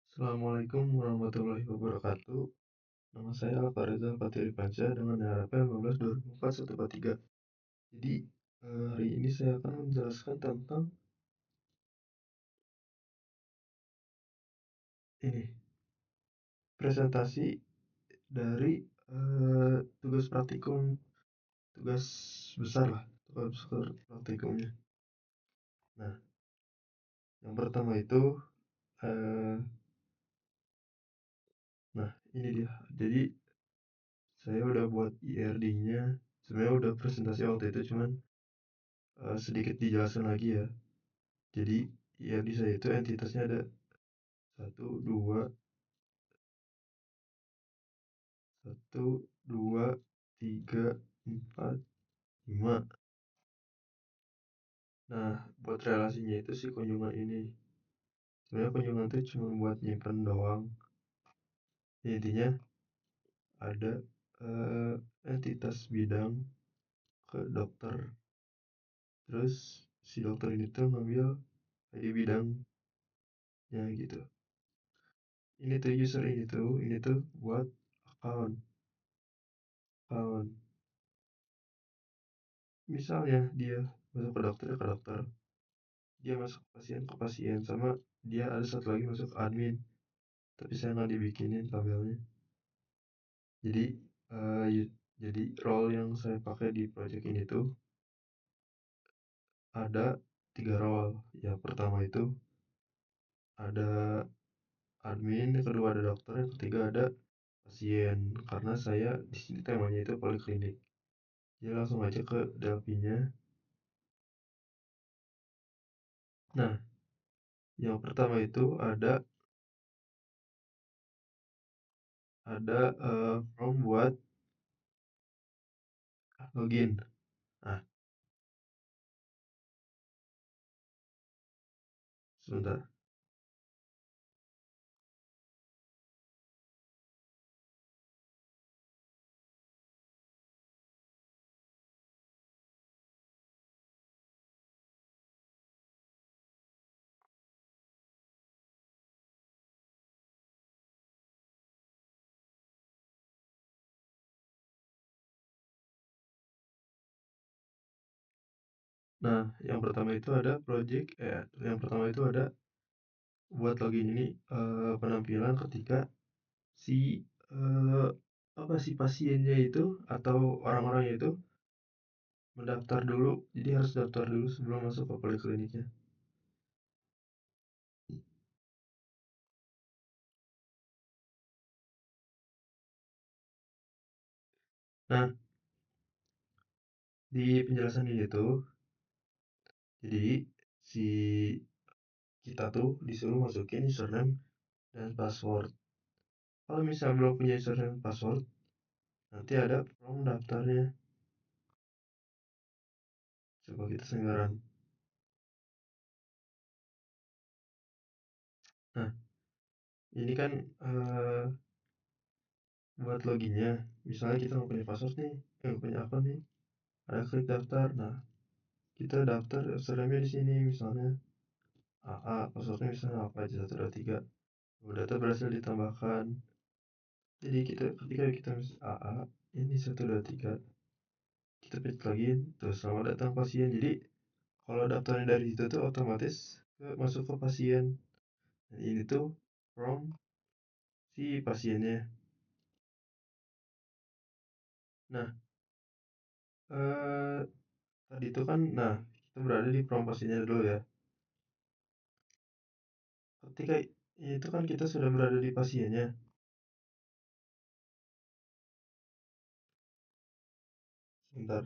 Assalamualaikum warahmatullahi wabarakatuh. Nama saya Alfareza Fatiri Panca dengan NPM 15 2004 143. Jadi hari ini saya akan menjelaskan tentang ini presentasi dari tugas praktikum, tugas besar lah, tugas besar praktikumnya. Nah, yang pertama itu eh, nah ini dia. Jadi saya udah buat IRD-nya. Sebenarnya udah presentasi waktu itu, cuman sedikit dijelaskan lagi ya. Jadi IRD saya itu entitasnya ada satu, dua, tiga, empat, lima. Nah, buat relasinya itu si kunjungan ini. Sebenarnya kunjungan itu cuma buat nyimpen doang. Intinya ada eh, entitas bidang ke dokter. Terus si dokter ini tuh ngambil ID bidangnya gitu. Ini tuh user ini tuh buat account. account. Misalnya dia masuk ke dokter, dia masuk ke pasien, sama dia ada satu lagi masuk ke admin, tapi saya nggak dibikinin tabelnya. Jadi jadi role yang saya pakai di project ini tuh ada 3 role. Yang pertama itu ada admin, yang kedua ada dokter, yang ketiga ada pasien. Karena saya di sini temanya itu poliklinik. Jadi langsung aja ke Delphi-nya. Nah, yang pertama itu ada form buat login. Nah, sebentar. Nah, yang pertama itu ada buat login ini, penampilan ketika si eh, si pasiennya itu atau orang-orangnya itu mendaftar dulu. Jadi harus daftar dulu sebelum masuk ke polikliniknya. Nah, di penjelasan ini tuh, jadi si kita tuh disuruh masukin username dan password. Kalau misalnya belum punya username dan password, nanti ada form daftarnya. Coba kita senggaran. Nah, ini kan buat loginnya. Misalnya kita nggak punya password nih, nggak punya akun nih, ada klik daftar. Nah, kita daftar username di sini, misalnya AA, passwordnya misalnya apa aja, 123. Data berhasil ditambahkan. Jadi ketika kita misalnya AA ini 123, kita pencet login, terus selamat datang pasien. Jadi kalau daftarnya dari situ tuh otomatis masuk ke pasien. Dan ini tuh from si pasiennya. Nah, eh, tadi itu kan, nah kita berada di from pasiennya dulu ya. Ketika itu kan kita sudah berada di pasiennya. Sebentar.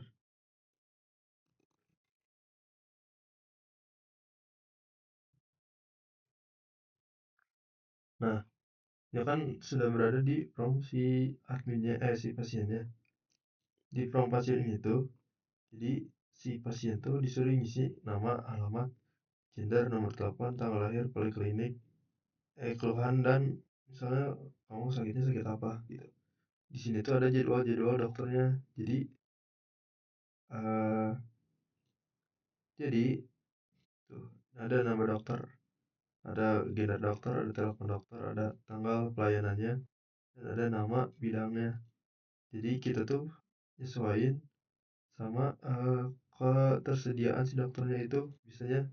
Nah, ya kan sudah berada di from si adminnya, si pasiennya. Di from pasien itu, jadi si pasien tuh disuruh ngisi nama, alamat, gender, nomor telepon, tanggal lahir, poliklinik, keluhan, dan misalnya kamu sakitnya sakit apa gitu. Di sini tuh ada jadwal-jadwal dokternya. Eh jadi tuh ada nama dokter. ada gender dokter, ada telepon dokter, ada tanggal pelayanannya, dan ada nama bidangnya. Jadi kita tuh nyesuaiin sama ketersediaan si dokternya itu biasanya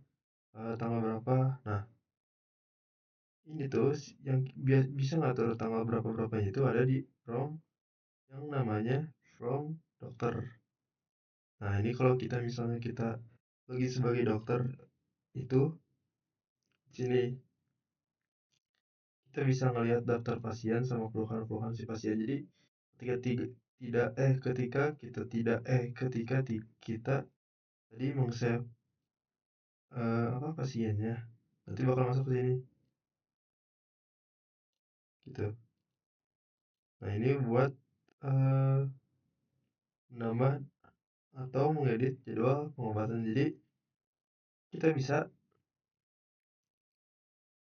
tanggal berapa. Nah, ini tuh yang bisa ngatur tanggal berapa berapanya itu ada di from yang namanya from dokter. Nah, ini kalau kita misalnya kita lagi sebagai dokter itu di sini kita bisa ngelihat daftar pasien sama keluhan-keluhan si pasien. Jadi ketika tidak ketika kita tidak ketika kita tadi meng-save apa pasiennya, nanti bakal masuk ke sini gitu. Nah, ini buat eh menambah atau mengedit jadwal pengobatan. Jadi kita bisa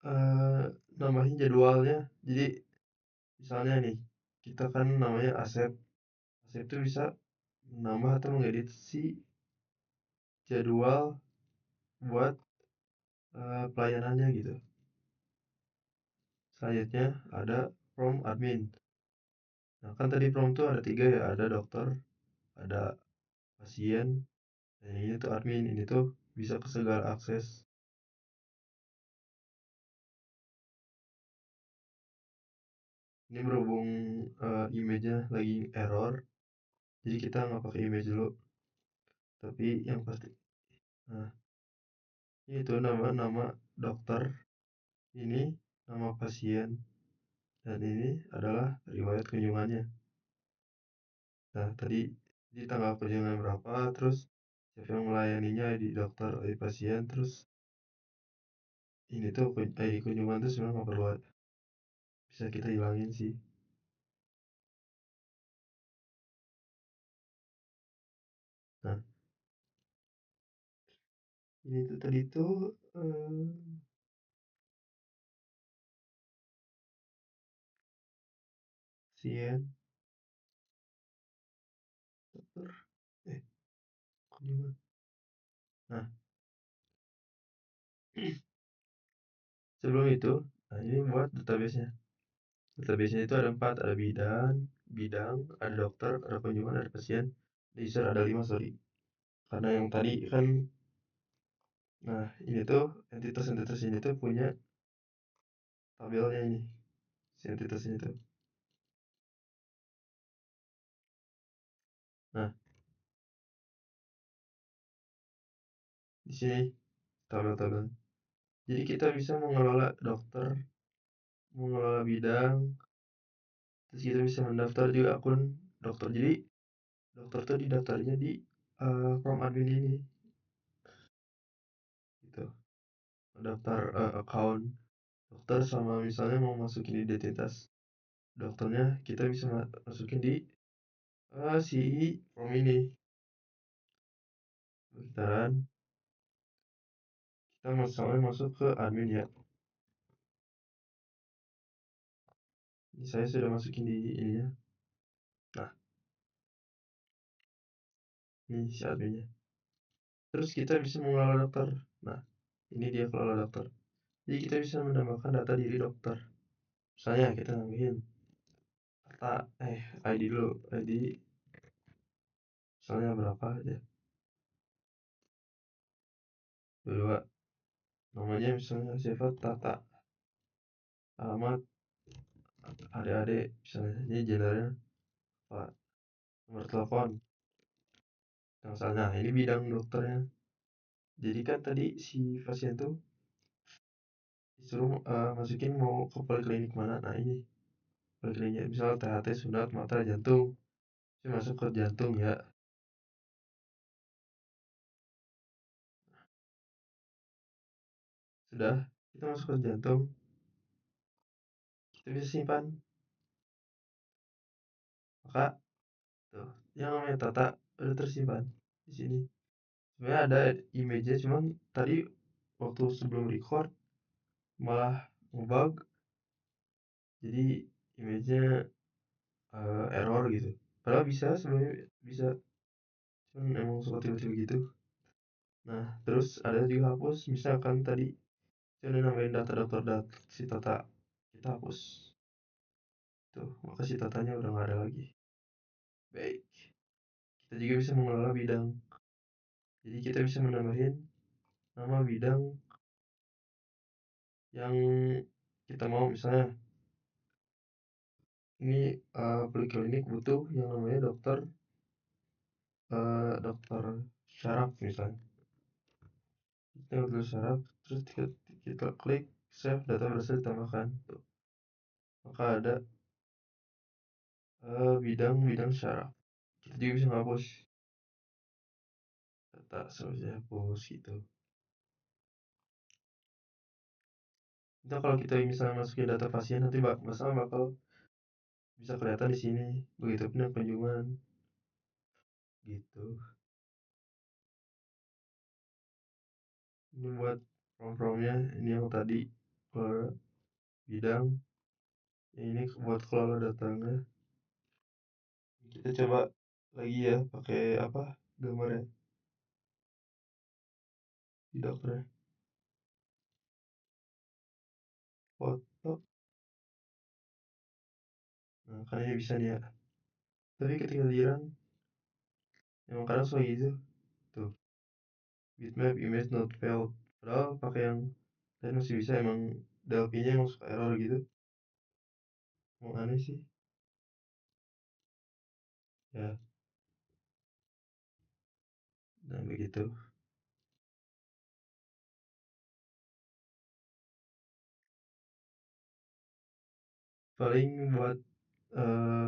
eh nambahin jadwalnya. Jadi misalnya nih, kita kan namanya Asep. Asep itu bisa menambah atau mengedit si jadwal buat pelayanannya gitu. Selanjutnya ada from admin. Nah, kan tadi from tuh ada 3 ya, ada dokter, ada pasien, dan ini tuh admin. Ini tuh bisa ke segala akses. Ini berhubung image-nya lagi error, jadi kita nggak pakai image dulu. Tapi yang pasti, nah ini tuh nama dokter, ini nama pasien, dan ini adalah riwayat kunjungannya. Nah, tadi di tanggal kunjungan berapa, terus siapa yang melayaninya, di dokter, di pasien, terus ini tuh ID kunjungan tuh sebenarnya nggak perlu, bisa kita hilangin sih. Nah, ini tuh tadi tuh pasien, dokter, kunjungan. Nah, sebelum itu, nah ini buat database-nya. Database-nya itu ada 4, ada bidang, ada dokter, ada kunjungan, ada pasien, ada user, ada 5, sorry. Karena yang tadi kan, nah ini tuh entitas-entitas ini tuh punya tabelnya ini, si entitas ini tuh. Nah, di sini tabel-tabel. Jadi kita bisa mengelola dokter, mengelola bidang, terus kita bisa mendaftar juga akun dokter. Jadi dokter tuh didaftarnya di form admin ini gitu. Mendaftar account dokter, sama misalnya mau masukin identitas dokternya, kita bisa masukin di si form ini. Sekitaran kita misalnya masuk ke admin ya. Ini saya sudah masukin di ininya. Nah, ini si adminnya. Terus kita bisa mengelola dokter. Nah, ini dia kelola dokter. Jadi kita bisa menambahkan data diri dokter. Misalnya kita nambahin data ID dulu, ID misalnya berapa aja. Dua, namanya misalnya siapa, Tata, alamat adik-adik, misalnya ini gendernya apa, nomor telepon, misalnya ini bidang dokternya. Jadi kan tadi si pasien tuh disuruh masukin mau ke poliklinik mana. Nah, ini poliklinik misal THT, sunat, mata, jantung, saya masuk ke jantung ya. Sudah, kita masuk ke jantung, kita bisa simpan. Maka tuh yang namanya Tata udah tersimpan di sini. Sebenarnya ada image-nya, cuman tadi waktu sebelum record malah ngebug, jadi image-nya error gitu. Padahal bisa sebenarnya, bisa, cuman emang suka tiba-tiba gitu. Nah, terus ada dihapus misalkan tadi Kita udah nambahin data dokter si Tata, kita hapus. Tuh, maka si Tatanya udah nggak ada lagi. Baik, kita juga bisa mengelola bidang. Jadi kita bisa menambahin nama bidang yang kita mau, misalnya ini poliklinik butuh yang namanya dokter syaraf misalnya. Kita dokter syaraf, terus kita klik save, data berhasil ditambahkan. Tuh. Maka ada bidang syaraf. Kita juga bisa ngapus data, seharusnya hapus gitu. Itu kalau kita misalnya masukin data pasien, nanti masalah bakal bisa kelihatan di sini. Begitupun yang kunjungan gitu. Ini buat form-formnya, ini yang tadi kelola bidang, ini buat kelola datanya. Kita coba lagi ya, pakai apa gambarnya di dokternya, foto. Nah, kan ini bisa nih ya. Tapi ketika giliran, emang kadang suka gitu. Tuh, bitmap image not failed. Padahal pakai yang tadi masih bisa, emang Delphi-nya emang suka error gitu. Emang aneh sih. Ya, nah begitu. Paling buat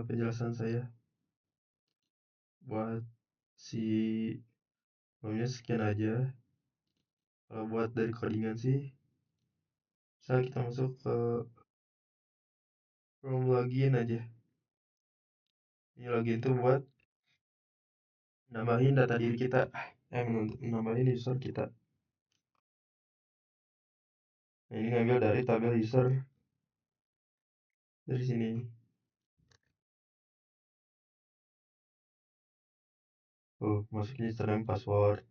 penjelasan saya buat si formnya sekian aja. Kalau buat dari codingan sih, misalnya kita masuk ke form login aja. Ini login tuh buat nambahin data diri kita, nambahin user kita. Nah, ini ngambil dari tabel user dari sini. Masukin username password.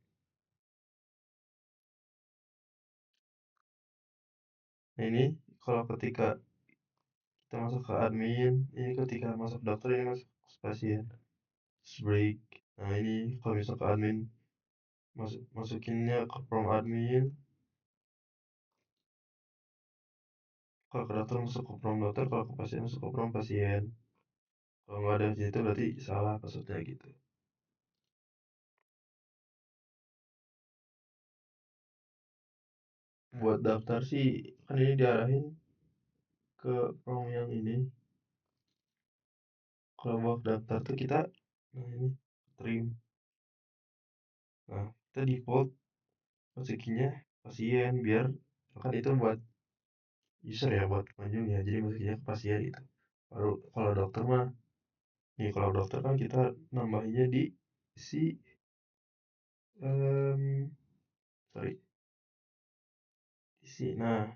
Nah, ini kalau ketika kita masuk ke admin, ini ketika masuk dokter, ini masuk pasien. Break. Nah, ini kalau misal ke admin, masukinnya ke form admin. Kalau ke dokter masuk ke form dokter, kalau ke pasien masuk ke form pasien. Kalau nggak ada di situ berarti salah passwordnya gitu. Buat daftar sih, kan ini diarahin ke form yang ini. Kalau buat daftar tuh kita, nah ini trim. Nah, kita default masukinnya pasien, biar kan itu buat user ya, buat pengunjung ya, jadi masukinnya ke pasien itu. Baru kalau dokter mah, nih kalau dokter kan kita nambahinnya di si sorry, nah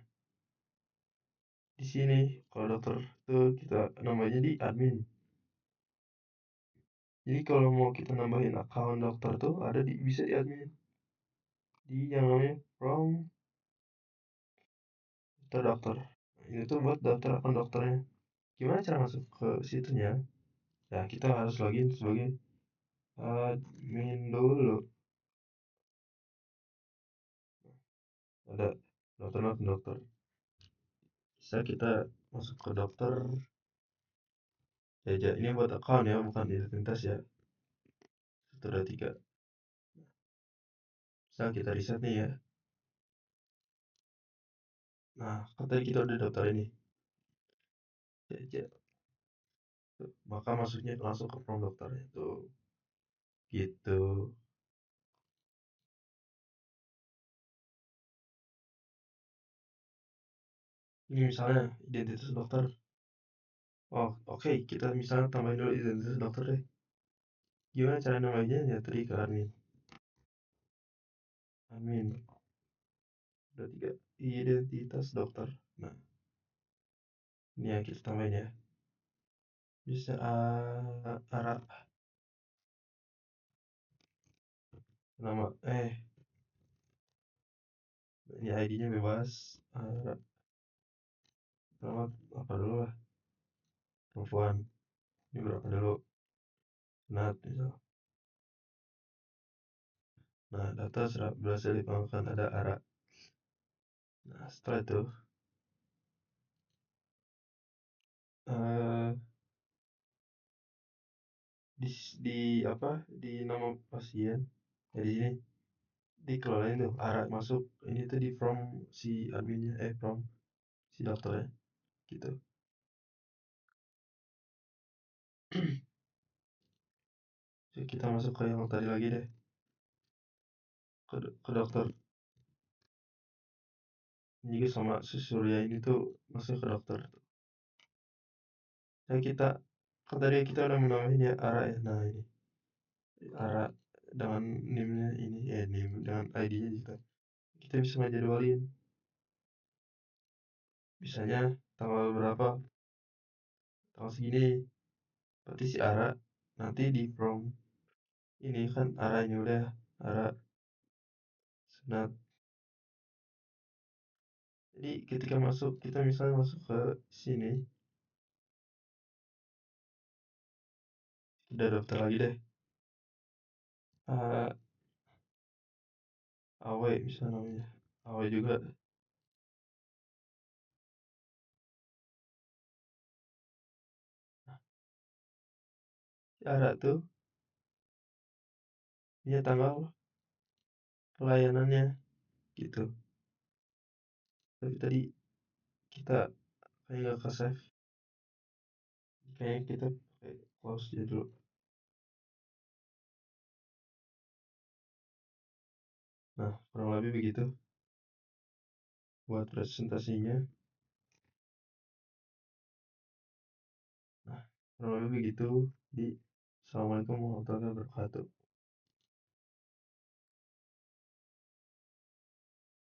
di sini kalau dokter tuh kita namanya di admin. Jadi kalau mau kita nambahin account dokter tuh ada bisa di admin, di yang namanya from dokter. Nah, ini tuh buat daftar akun dokternya. Gimana cara masuk ke situnya? Ya kita harus login sebagai admin dulu. Ada dokter. Bisa kita masuk ke dokter. Ya, ini buat account ya, bukan identitas ya. 1, 2, 3. Bisa kita reset nih ya. Nah, kan tadi kita udah daftar ini. Ya. Maka masuknya langsung ke form dokter itu. Gitu. Ini misalnya identitas dokter. Oh, oke. Kita misalnya tambahin dulu identitas dokter deh. Gimana cara namanya? Ya tadi ke admin. Admin. 2, 3. Identitas dokter. Nah, ini yang kita tambahin ya. Bisa arah nama Ini ID-nya bebas. Selamat apa dulu lah, perempuan. Ini berapa dulu? Senat misal. Nah, data berhasil dikembangkan ada ARA. Nah, setelah itu eh di apa di nama pasien ya di sini dikelolain tuh ARA masuk ini tuh di from si adminnya from si dokternya gitu. Jadi kita masuk ke yang tadi lagi deh, ke dokter. Ini sama si Surya ini tuh masuk ke dokter. Nah kita kan tadi kita udah menamain ya ARA ya. Nah ini ARA dengan NIM-nya ini NIM dengan ID-nya juga. Kita bisa ngejadwalin. Misalnya tanggal berapa, tanggal segini. Berarti si ARA nanti di from ini kan ARA-nya udah ARA senat. Jadi ketika masuk kita misalnya masuk ke sini, udah daftar lagi deh. Uh, Awe misalnya namanya. Awe juga. Si ARA tuh dia tanggal pelayanannya gitu. Tapi tadi kita kayak nggak ke save. Kayaknya kita pakai close aja dulu. Nah, kurang lebih begitu buat presentasinya. Nah, kurang lebih begitu. Di Assalamualaikum warahmatullahi wabarakatuh.